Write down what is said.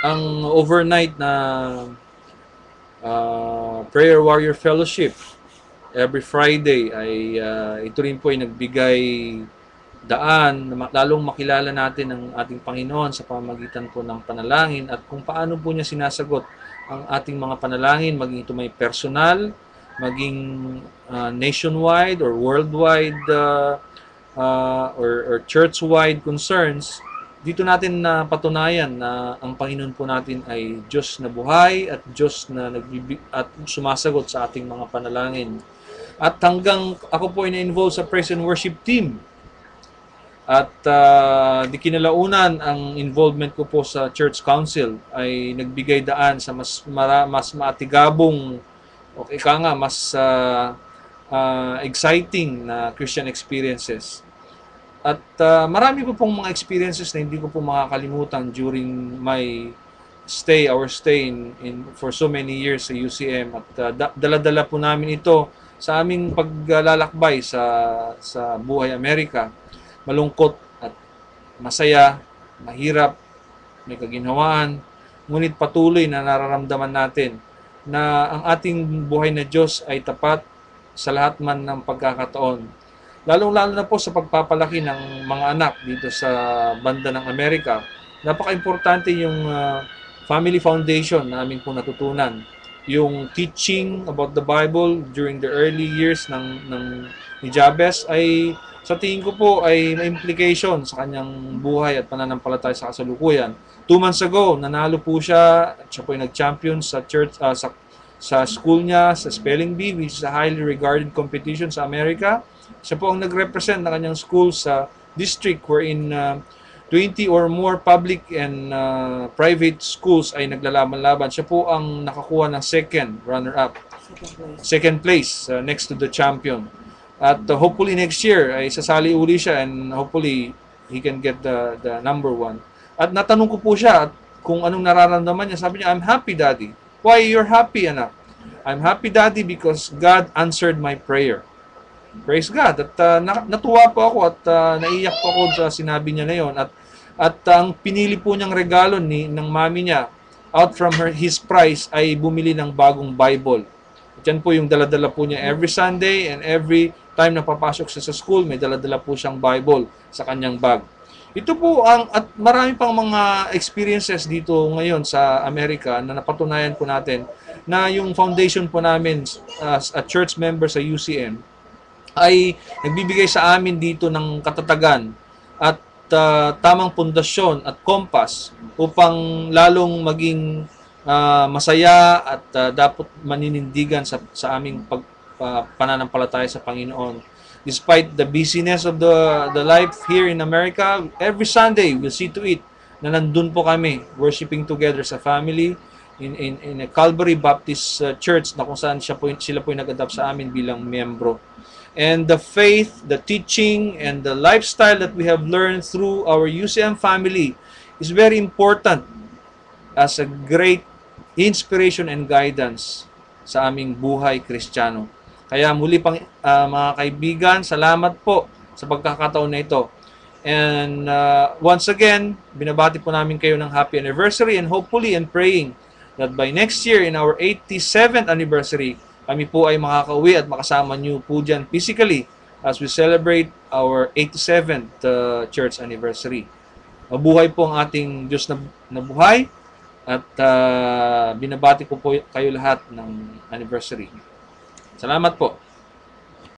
ang overnight na Prayer Warrior Fellowship every Friday ay ito rin po ay nagbigay daan na lalong makilala natin ang ating Panginoon sa pamamagitan po ng panalangin at kung paano po niya sinasagot ang ating mga panalangin, maging ito may personal, maging nationwide or worldwide or church-wide concerns. Dito natin na patunayan na ang Panginoon po natin ay Diyos na buhay at Diyos na at sumasagot sa ating mga panalangin. At hanggang ako po ay na-involve sa praise and worship team. At di kinalaunan ang involvement ko po sa church council ay nagbigay daan sa mas maatigabong o ika nga mas exciting na Christian experiences. At marami po pong mga experiences na hindi ko po makakalimutan during our stay for so many years sa UCM. At dala-dala po namin ito sa aming paglalakbay sa Buhay Amerika. Malungkot at masaya, mahirap, may kaginhawaan, ngunit patuloy na nararamdaman natin na ang ating buhay na Diyos ay tapat sa lahat man ng pagkakataon. Lalong-lalo na po sa pagpapalaki ng mga anak dito sa banda ng Amerika. Napaka-importante yung family foundation na aming po natutunan. Yung teaching about the Bible during the early years ni Jabez ay sa tingin ko po ay may implication sa kanyang buhay at pananampalataya sa kasalukuyan. 2 months ago, nanalo po siya at siya po ay nag-champion sa church, sa school niya, sa spelling bee, which is a highly regarded competition sa Amerika. Siya po ang nag-represent ng kanyang school sa district wherein 20 or more public and private schools ay naglalaban-laban. Siya po ang nakakuha ng second runner-up. Second place next to the champion. At hopefully next year ay sasali uli siya and hopefully he can get the number 1. At natanong ko po siya at kung anong nararamdaman niya. Sabi niya, I'm happy, Daddy. Why you're happy, anak? I'm happy, Daddy, because God answered my prayer. Praise God. At natuwa po ako at naiyak po ako sa sinabi niya na yon. At ang pinili po niyang regalo ng mami niya out from his price ay bumili ng bagong Bible. At yan po yung dala-dala po niya every Sunday and every time na papasok siya sa school, may dala-dala po siyang Bible sa kanyang bag. Ito po at marami pang mga experiences dito ngayon sa Amerika na napatunayan po natin na yung foundation po namin as a church member sa UCM ay nagbibigay sa amin dito ng katatagan at tamang pundasyon at kompas upang lalong maging masaya at dapat maninindigan sa aming pananampalataya sa Panginoon. Despite the busyness of the life here in America, every Sunday we'll see to it na nandun po kami worshiping together sa family in a Calvary Baptist Church na kung saan sila po nag-adapt sa amin bilang miyembro. And the faith, the teaching, and the lifestyle that we have learned through our UCM family is very important as a great inspiration and guidance sa aming buhay Kristiyano. Kaya muli pang mga kaibigan, salamat po sa pagkakataon na ito. And once again, binabati po namin kayo ng happy anniversary and hopefully and praying that by next year in our 87th anniversary, kami po ay makakauwi at makasama niyo po dyan physically as we celebrate our 87th church anniversary. Mabuhay po ang ating Diyos na buhay at binabati ko po kayo lahat ng anniversary. Salamat po.